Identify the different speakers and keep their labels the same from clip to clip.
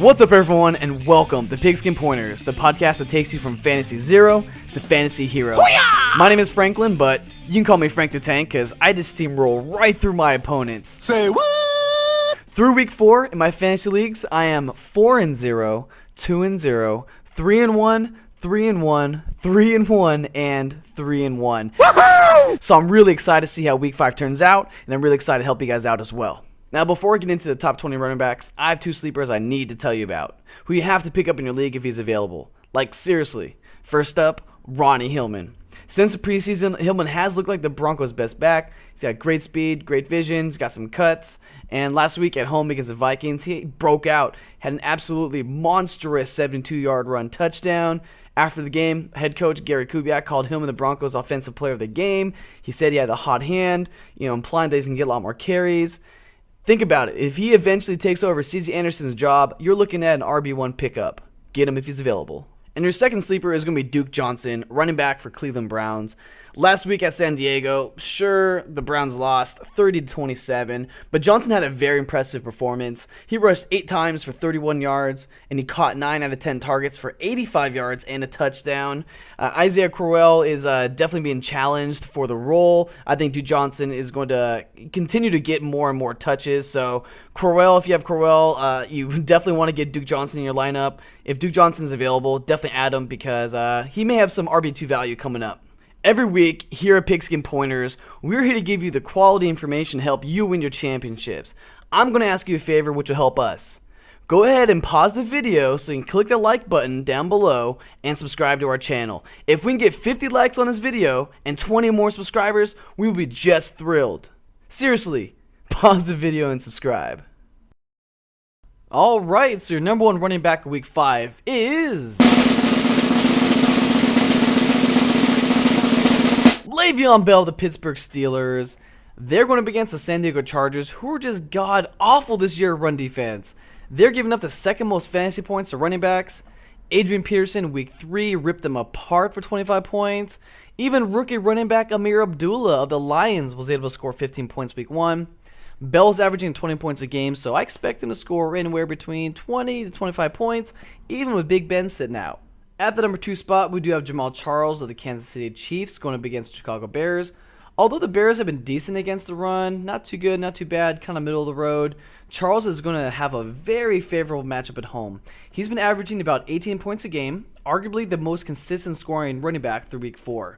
Speaker 1: What's up, everyone, and welcome to Pigskin Pointers, the podcast that takes you from Fantasy Zero to Fantasy Hero. Hoo-yah! My name is Franklin, but you can call me Frank the Tank because I just steamroll right through my opponents.
Speaker 2: Say what?
Speaker 1: Through week 4 in my fantasy leagues, I am 4-0, 2-0, 3-1, 3-1, 3-1, and 3-1.
Speaker 2: Woohoo!
Speaker 1: So I'm really excited to see how week 5 turns out, and I'm really excited to help you guys out as well. Now, before we get into the top 20 running backs, I have 2 sleepers I need to tell you about, who you have to pick up in your league if he's available. Like, seriously. First up, Ronnie Hilman. Since the preseason, Hilman has looked like the Broncos' best back. He's got great speed, great vision, he's got some cuts, and last week at home against the Vikings, he broke out, had an absolutely monstrous 72-yard run touchdown. After the game, head coach Gary Kubiac called Hilman the Broncos' offensive player of the game. He said he had a hot hand, implying that he's going to get a lot more carries. Think about it. If he eventually takes over C.J. Anderson's job, you're looking at an RB1 pickup. Get him if he's available. And your second sleeper is going to be Duke Johnson, running back for Cleveland Browns. Last week at San Diego, sure, the Browns lost 30-27, but Johnson had a very impressive performance. He rushed 8 times for 31 yards, and he caught 9 out of 10 targets for 85 yards and a touchdown. Isaiah Crowell is definitely being challenged for the role. I think Duke Johnson is going to continue to get more and more touches. So Crowell, if you have Crowell, you definitely want to get Duke Johnson in your lineup. If Duke Johnson's available, definitely add him because he may have some RB2 value coming up. Every week, here at Pigskin Pointers, we're here to give you the quality information to help you win your championships. I'm going to ask you a favor which will help us. Go ahead and pause the video so you can click the like button down below and subscribe to our channel. If we can get 50 likes on this video and 20 more subscribers, we will be just thrilled. Seriously, pause the video and subscribe. Alright, so your number 1 running back of week 5 is Le'Veon Bell of the Pittsburgh Steelers. They're going up against the San Diego Chargers, who are just god-awful this year at run defense. They're giving up the second most fantasy points to running backs. Adrian Peterson, week 3, ripped them apart for 25 points. Even rookie running back Ameer Abdullah of the Lions was able to score 15 points week 1. Bell's averaging 20 points a game, so I expect him to score anywhere between 20 to 25 points, even with Big Ben sitting out. At the number 2 spot, we do have Jamaal Charles of the Kansas City Chiefs going up against the Chicago Bears. Although the Bears have been decent against the run, not too good, not too bad, kind of middle of the road, Charles is going to have a very favorable matchup at home. He's been averaging about 18 points a game, arguably the most consistent scoring running back through week 4.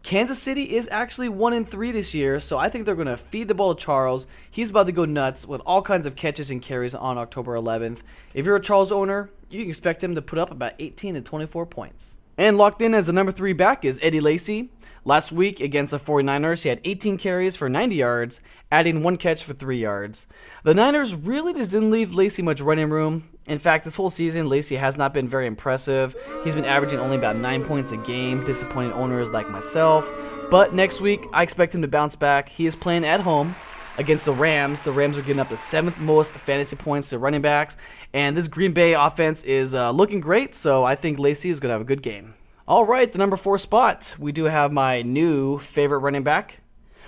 Speaker 1: Kansas City is actually 1-3 this year, so I think they're going to feed the ball to Charles. He's about to go nuts with all kinds of catches and carries on October 11th. If you're a Charles owner, you can expect him to put up about 18 to 24 points. And locked in as the number 3 back is Eddie Lacy. Last week against the 49ers, he had 18 carries for 90 yards, adding 1 catch for 3 yards. The Niners really just didn't leave Lacy much running room. In fact, this whole season, Lacy has not been very impressive. He's been averaging only about 9 points a game, disappointing owners like myself. But next week, I expect him to bounce back. He is playing at home against the Rams. The Rams are getting up to 7th most fantasy points to running backs. And this Green Bay offense is looking great, so I think Lacy is going to have a good game. All right, the number 4 spot, we do have my new favorite running back,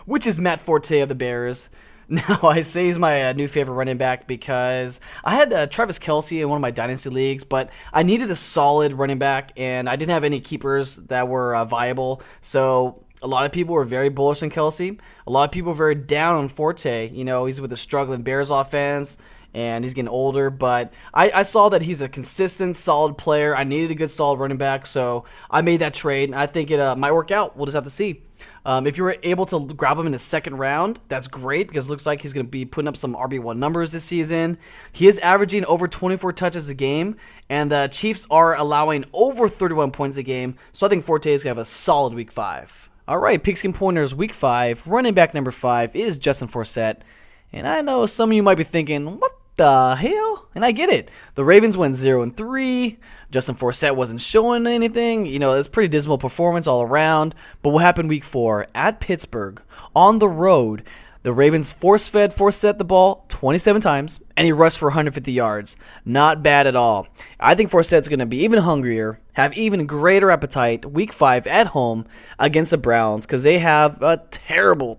Speaker 1: which is Matt Forte of the Bears. Now, I say he's my new favorite running back because I had Travis Kelce in one of my dynasty leagues, but I needed a solid running back, and I didn't have any keepers that were viable. So a lot of people were very bullish on Kelce. A lot of people were very down on Forte. He's with the struggling Bears offense, and he's getting older, but I saw that he's a consistent, solid player. I needed a good, solid running back, so I made that trade, and I think it might work out. We'll just have to see. If you were able to grab him in the second round, that's great because it looks like he's going to be putting up some RB1 numbers this season. He is averaging over 24 touches a game, and the Chiefs are allowing over 31 points a game, so I think Forte is going to have a solid week 5. All right, Pigskin Pointers, week 5, running back number 5 is Justin Forsett. And I know some of you might be thinking, what the hell? And I get it. The Ravens went 0-3. Justin Forsett wasn't showing anything. It's pretty dismal performance all around. But what happened week 4 at Pittsburgh on the road? The Ravens force-fed Forsett the ball 27 times, and he rushed for 150 yards. Not bad at all. I think Forsett's going to be even hungrier, have even greater appetite week 5 at home against the Browns because they have a terrible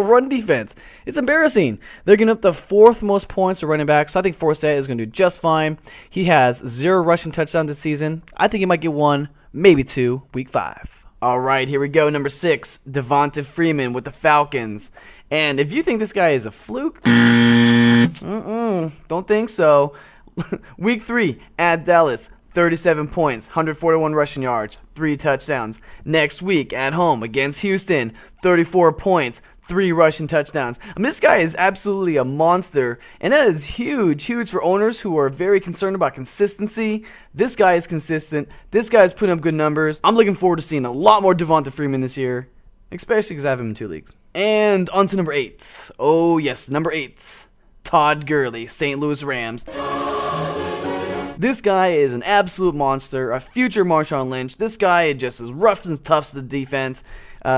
Speaker 1: run defense. It's embarrassing. They're getting up the 4th most points to running back, so I think Forsett is going to do just fine. He has 0 rushing touchdowns this season. I think he might get 1, maybe 2, week 5. All right, here we go. Number 6, Devonta Freeman with the Falcons. And if you think this guy is a fluke, don't think so. Week 3 at Dallas, 37 points, 141 rushing yards, 3 touchdowns. Next week at home against Houston, 34 points, 3 rushing touchdowns. I mean, this guy is absolutely a monster, and that is huge for owners who are very concerned about consistency. This guy is consistent. This guy is putting up good numbers. I'm looking forward to seeing a lot more Devonta Freeman this year, especially because I have him in 2 leagues. And on to number 8. Oh, yes, number 8. Todd Gurley, St. Louis Rams. This guy is an absolute monster, a future Marshawn Lynch. This guy just is rough and tough to the defense.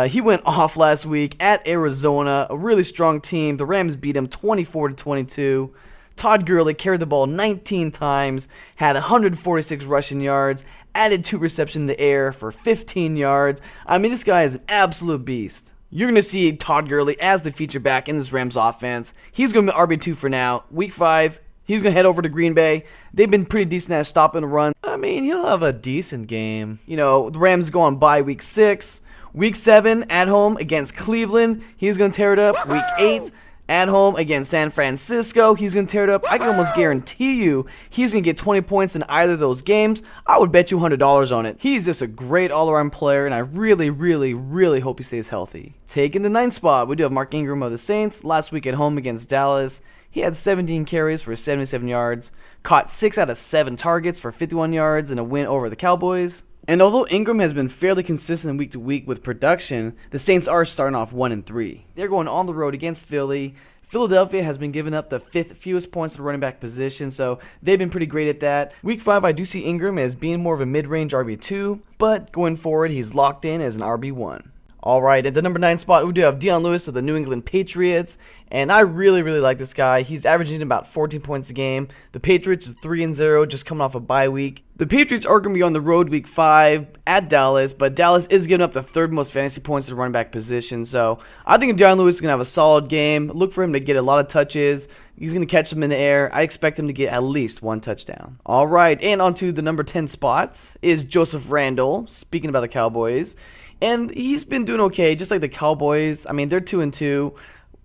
Speaker 1: He went off last week at Arizona, a really strong team. The Rams beat him 24-22. Todd Gurley carried the ball 19 times, had 146 rushing yards, added 2 receptions in the air for 15 yards. I mean, this guy is an absolute beast. You're going to see Todd Gurley as the feature back in this Rams offense. He's going to be RB2 for now. Week 5, he's going to head over to Green Bay. They've been pretty decent at stopping the run. I mean, he'll have a decent game. You know, the Rams go on bye week 6. Week 7 at home against Cleveland, he's going to tear it up. Week 8 at home against San Francisco, he's going to tear it up. I can almost guarantee you he's going to get 20 points in either of those games. I would bet you $100 on it. He's just a great all-around player, and I really hope he stays healthy. Taking the 9th spot, we do have Mark Ingram of the Saints. Last week at home against Dallas, he had 17 carries for 77 yards, caught 6 out of 7 targets for 51 yards in a win over the Cowboys. And although Ingram has been fairly consistent week to week with production, the Saints are starting off 1-3. They're going on the road against Philly. Philadelphia has been giving up the 5th fewest points to the running back position, so they've been pretty great at that. Week 5, I do see Ingram as being more of a mid-range RB2, but going forward, he's locked in as an RB1. All right, at the number 9 spot, we do have Dion Lewis of the New England Patriots, and I really like this guy. He's averaging about 14 points a game. The Patriots are 3-0, just coming off a bye week. The Patriots are going to be on the road week 5 at Dallas, but Dallas is giving up the 3rd most fantasy points to the running back position, so I think Dion Lewis is going to have a solid game. Look for him to get a lot of touches. He's going to catch them in the air. I expect him to get at least 1 touchdown. All right, and on to the number 10 spot is Joseph Randle, speaking about the Cowboys. And he's been doing okay, just like the Cowboys. I mean, they're 2-2.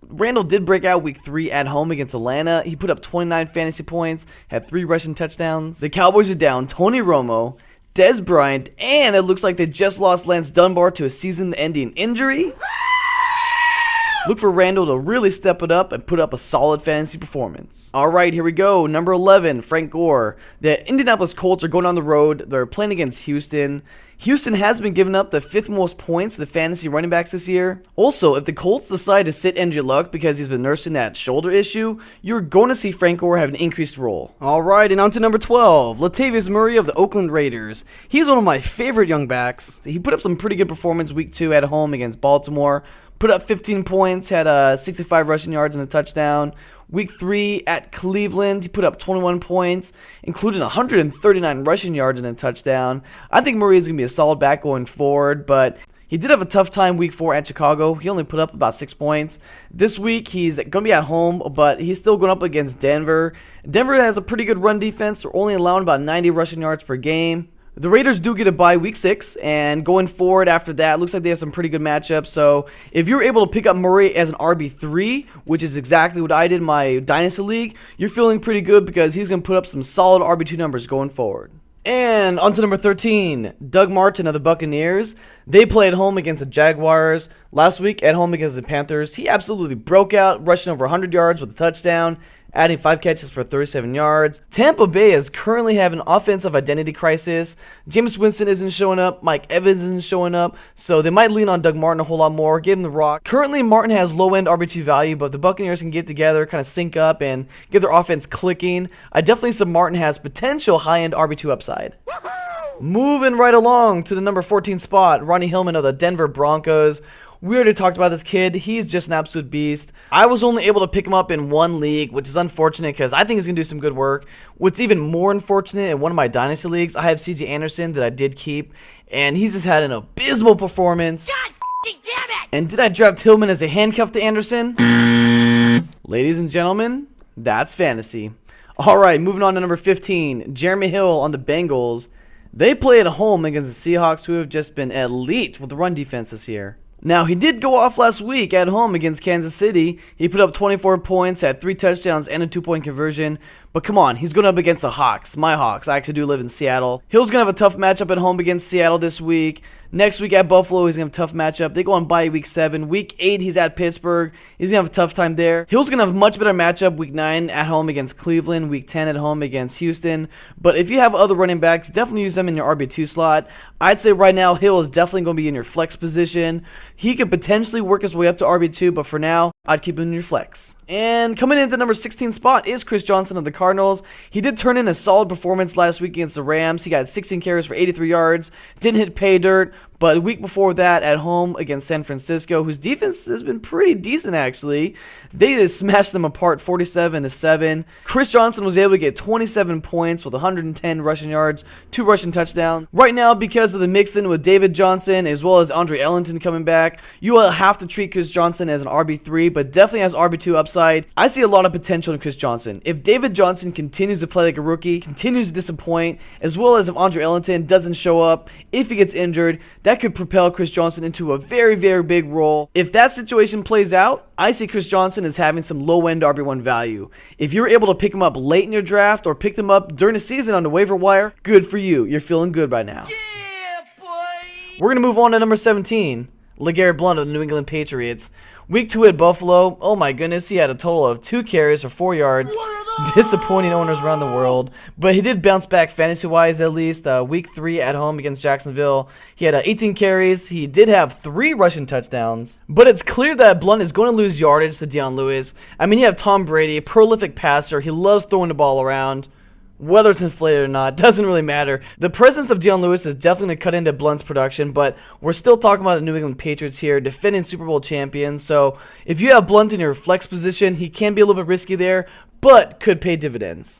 Speaker 1: Randall did break out week 3 at home against Atlanta. He put up 29 fantasy points, had 3 rushing touchdowns. The Cowboys are down Tony Romo, Dez Bryant, and it looks like they just lost Lance Dunbar to a season-ending injury. Look for Randall to really step it up and put up a solid fantasy performance. All right, here we go. Number 11, Frank Gore. The Indianapolis Colts are going on the road. They're playing against Houston. Houston has been giving up the 5th most points to the fantasy running backs this year. Also, if the Colts decide to sit Andrew Luck because he's been nursing that shoulder issue, you're going to see Frank Gore have an increased role. All right, and on to number 12, Latavius Murray of the Oakland Raiders. He's one of my favorite young backs. He put up some pretty good performance week 2 at home against Baltimore. Put up 15 points, had 65 rushing yards and a touchdown. Week 3 at Cleveland, he put up 21 points, including 139 rushing yards and a touchdown. I think Murray is going to be a solid back going forward, but he did have a tough time week 4 at Chicago. He only put up about 6 points. This week, he's going to be at home, but he's still going up against Denver. Denver has a pretty good run defense. They're only allowing about 90 rushing yards per game. The Raiders do get a bye week 6, and going forward after that, looks like they have some pretty good matchups. So if you're able to pick up Murray as an RB3, which is exactly what I did in my Dynasty League, you're feeling pretty good because he's going to put up some solid RB2 numbers going forward. And on to number 13, Doug Martin of the Buccaneers. They play at home against the Jaguars. Last week at home against the Panthers, he absolutely broke out, rushing over 100 yards with a touchdown, adding 5 catches for 37 yards. Tampa Bay is currently having an offensive identity crisis. Jameis Winston isn't showing up. Mike Evans isn't showing up. So they might lean on Doug Martin a whole lot more, give him the rock. Currently, Martin has low-end RB2 value, but the Buccaneers can get together, kind of sync up, and get their offense clicking. I definitely see Martin has potential high-end RB2 upside. Moving right along to the number 14 spot, Ronnie Hilman of the Denver Broncos. We already talked about this kid. He's just an absolute beast. I was only able to pick him up in one league, which is unfortunate because I think he's going to do some good work. What's even more unfortunate, in one of my dynasty leagues, I have C.J. Anderson that I did keep, and he's just had an abysmal performance.
Speaker 2: God f***ing damn it!
Speaker 1: And did I draft Hillman as a handcuff to Anderson? Ladies and gentlemen, that's fantasy. All right, moving on to number 15, Jeremy Hill on the Bengals. They play at home against the Seahawks, who have just been elite with the run defense this year. Now, he did go off last week at home against Kansas City. He put up 24 points, had 3 touchdowns, and a 2-point conversion. But come on, he's going up against the Hawks. My Hawks. I actually do live in Seattle. Hill's going to have a tough matchup at home against Seattle this week. Next week at Buffalo, he's going to have a tough matchup. They go on bye week 7. Week 8, he's at Pittsburgh. He's going to have a tough time there. Hill's going to have a much better matchup week 9 at home against Cleveland. Week 10 at home against Houston. But if you have other running backs, definitely use them in your RB2 slot. I'd say right now, Hill is definitely going to be in your flex position. He could potentially work his way up to RB2, but for now, I'd keep him in your flex. And coming in at the number 16 spot is Chris Johnson of the Cardinals. He did turn in a solid performance last week against the Rams. He got 16 carries for 83 yards. Didn't hit pay dirt. But a week before that, at home against San Francisco, whose defense has been pretty decent, actually, they just smashed them apart 47-7. Chris Johnson was able to get 27 points with 110 rushing yards, 2 rushing touchdowns. Right now, because of the mix-in with David Johnson as well as Andre Ellington coming back, you will have to treat Chris Johnson as an RB3, but definitely has RB2 upside. I see a lot of potential in Chris Johnson. If David Johnson continues to play like a rookie, continues to disappoint, as well as if Andre Ellington doesn't show up, if he gets injured, that could propel Chris Johnson into a very, very big role. If that situation plays out, I see Chris Johnson as having some low-end RB1 value. If you're able to pick him up late in your draft or pick them up during the season on the waiver wire, good for you. You're feeling good by now.
Speaker 2: Yeah, boy!
Speaker 1: We're going to move on to number 17, LeGarrette Blount of the New England Patriots. Week 2 at Buffalo, oh my goodness, he had a total of 2 carries for 4 yards. Disappointing owners around the world, but he did bounce back fantasy-wise at least. Week 3 at home against Jacksonville, he had 18 carries. He did have 3 rushing touchdowns, but it's clear that Blount is going to lose yardage to Deion Lewis. I mean, you have Tom Brady, a prolific passer. He loves throwing the ball around. Whether it's inflated or not, doesn't really matter. The presence of Deion Lewis is definitely going to cut into Blount's production, but we're still talking about the New England Patriots here, defending Super Bowl champions. So if you have Blount in your flex position, he can be a little bit risky there, but could pay dividends.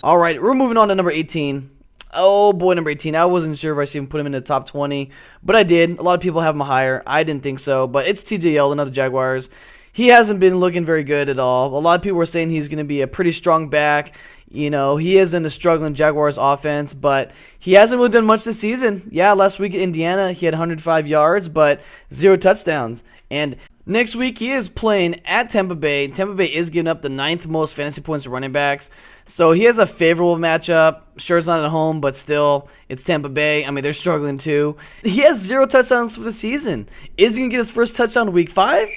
Speaker 1: All right, we're moving on to number 18. Oh boy, number 18. I wasn't sure if I should even put him in the top 20, but I did. A lot of people have him higher. I didn't think so, but it's TJ Yeldon of the Jaguars. He hasn't been looking very good at all. A lot of people were saying he's going to be a pretty strong back. You know, he is in a struggling Jaguars offense, but he hasn't really done much this season. Yeah, last week at Indiana, he had 105 yards, but 0 touchdowns. And next week, he is playing at Tampa Bay. Tampa Bay is giving up the 9th most fantasy points to running backs. So he has a favorable matchup. Sure, it's not at home, but still, it's Tampa Bay. I mean, they're struggling too. He has 0 touchdowns for the season. Is he going to get his first touchdown in week 5?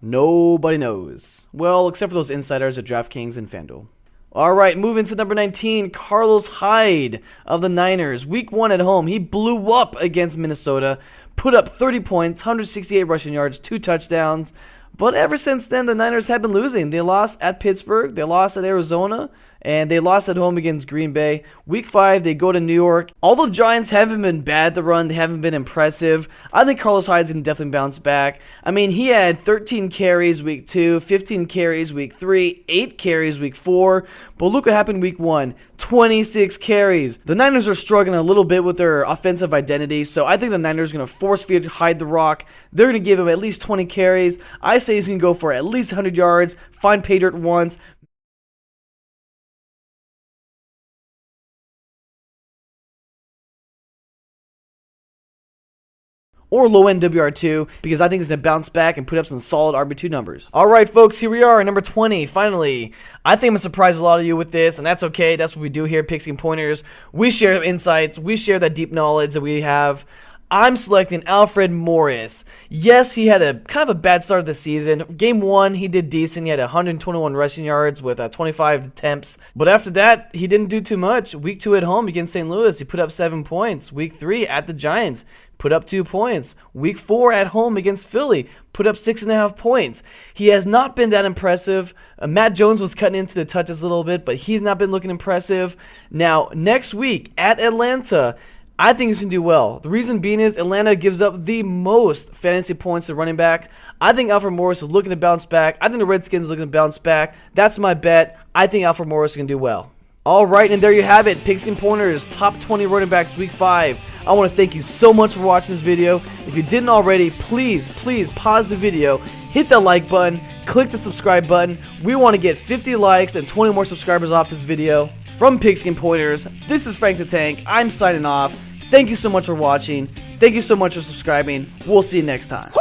Speaker 1: Nobody knows. Well, except for those insiders at DraftKings and FanDuel. All right, moving to number 19, Carlos Hyde of the Niners. Week 1 at home, he blew up against Minnesota, put up 30 points, 168 rushing yards, 2 touchdowns. But ever since then, the Niners have been losing. They lost at Pittsburgh, they lost at Arizona, and they lost at home against Green Bay. Week 5, they go to New York. Although the Giants haven't been bad to run, they haven't been impressive, I think Carlos Hyde's going to definitely bounce back. I mean, he had 13 carries week 2, 15 carries week 3, 8 carries week 4. But look what happened week 1, 26 carries. The Niners are struggling a little bit with their offensive identity, so I think the Niners are going to force feed Hyde the rock. They're going to give him at least 20 carries. I say he's going to go for at least 100 yards, find pay dirt once. Or low-end WR2, because I think he's going to bounce back and put up some solid RB2 numbers. All right, folks, here we are, number 20, finally. I think I'm going to surprise a lot of you with this, and that's okay. That's what we do here at Picks and Pointers. We share insights. We share that deep knowledge that we have. I'm selecting Alfred Morris. Yes, he had a kind of a bad start of the season. Game 1, he did decent. He had 121 rushing yards with 25 attempts. But after that, he didn't do too much. Week 2 at home against St. Louis, he put up 7 points. Week 3 at the Giants, put up 2 points. Week 4 at home against Philly, put up 6.5 points. He has not been that impressive. Matt Jones was cutting into the touches a little bit, but he's not been looking impressive. Now, next week at Atlanta, I think he's going to do well. The reason being is Atlanta gives up the most fantasy points to running back. I think Alfred Morris is looking to bounce back. I think the Redskins are looking to bounce back. That's my bet. I think Alfred Morris is going to do well. All right, and there you have it. Pigskin Pointers, top 20 running backs, week 5. I want to thank you so much for watching this video. If you didn't already, please pause the video, hit that like button, click the subscribe button. We want to get 50 likes and 20 more subscribers off this video. From Pigskin Pointers, this is Frank the Tank. I'm signing off. Thank you so much for watching. Thank you so much for subscribing. We'll see you next time.